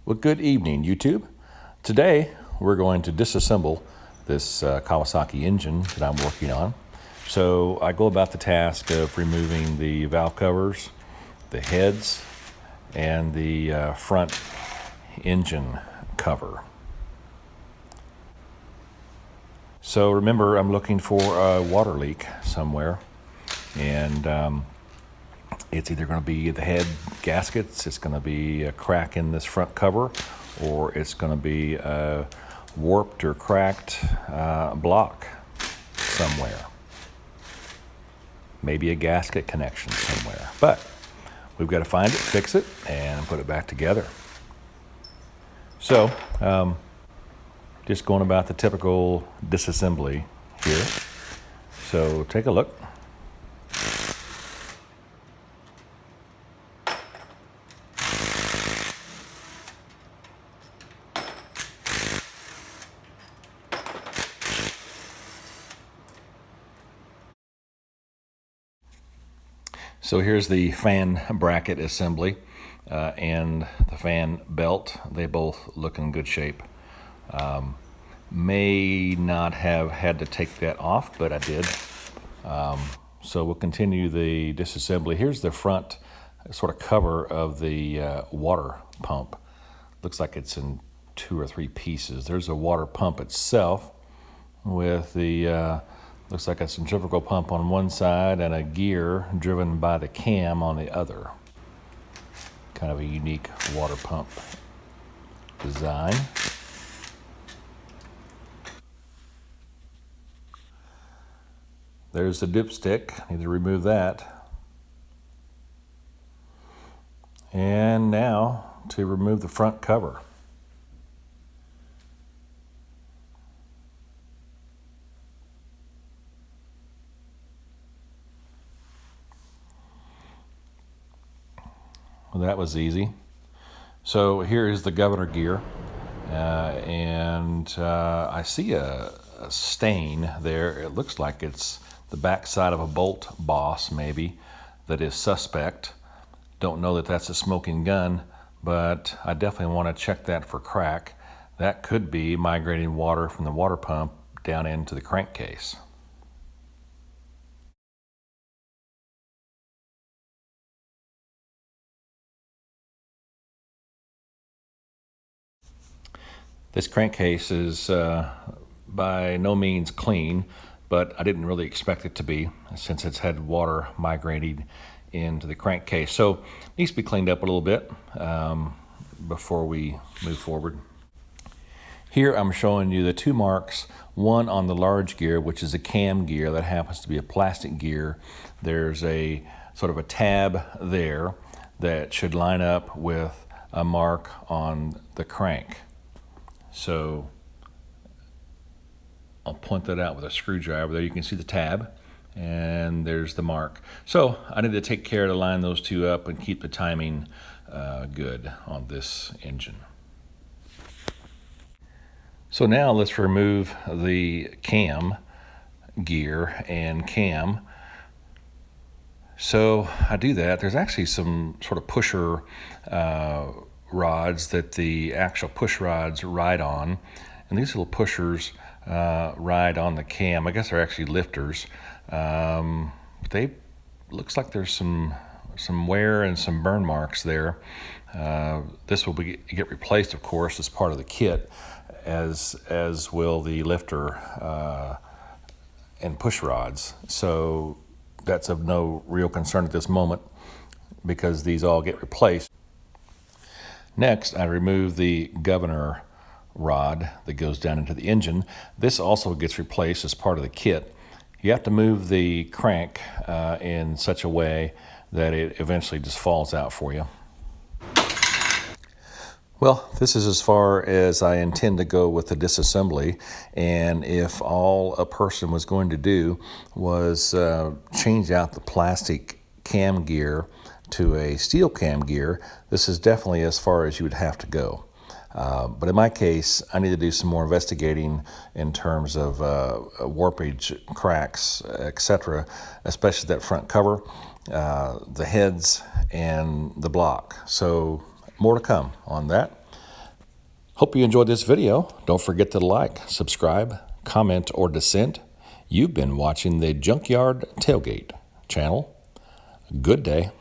Well, good evening, YouTube. Today, we're going to disassemble this Kawasaki engine that I'm working on. So I go about the task of removing the valve covers, the heads, and the front engine cover. So remember, I'm looking for a water leak somewhere, and it's either going to be the head gaskets, it's going to be a crack in this front cover, or it's going to be a warped or cracked block somewhere. Maybe a gasket connection somewhere. But we've got to find it, fix it, and put it back together. So, just going about the typical disassembly here. So take a look. So here's the fan bracket assembly and the fan belt. They both look in good shape. May not have had to take that off, but I did. So we'll continue the disassembly. Here's the front sort of cover of the water pump. Looks like it's in 2 or 3 pieces. There's a water pump itself with the looks like a centrifugal pump on one side and a gear driven by the cam on the other. Kind of a unique water pump design. There's the dipstick. Need to remove that. And now to remove the front cover. Well, that was easy. So here is the governor gear, and I see a stain there. It looks like it's the backside of a bolt boss, maybe, that is suspect. Don't know that that's a smoking gun, but I definitely want to check that for crack. That could be migrating water from the water pump down into the crankcase. This crankcase is by no means clean, but I didn't really expect it to be since it's had water migrating into the crankcase. So it needs to be cleaned up a little bit before we move forward. Here I'm showing you the 2 marks, one on the large gear, which is a cam gear that happens to be a plastic gear. There's a sort of a tab there that should line up with a mark on the crank. So I'll point that out with a screwdriver. There you can see the tab, and there's the mark. So I need to take care to line those 2 up and keep the timing good on this engine. So now let's remove the cam gear and cam. So I do that. There's actually some sort of pusher rods that the actual push rods ride on, and these little pushers ride on the cam. I guess they're actually lifters. They looks like there's some wear and some burn marks there. This will get replaced, of course, as part of the kit, as will the lifter and push rods. So that's of no real concern at this moment because these all get replaced. Next, I remove the governor rod that goes down into the engine. This also gets replaced as part of the kit. You have to move the crank in such a way that it eventually just falls out for you. Well, this is as far as I intend to go with the disassembly, and if all a person was going to do was change out the plastic cam gear to a steel cam gear, this is definitely as far as you would have to go. But in my case, I need to do some more investigating in terms of warpage, cracks, etc., especially that front cover, the heads, and the block. So more to come on that. Hope you enjoyed this video. Don't forget to like, subscribe, comment, or dissent. You've been watching the Junkyard Tailgate channel. Good day.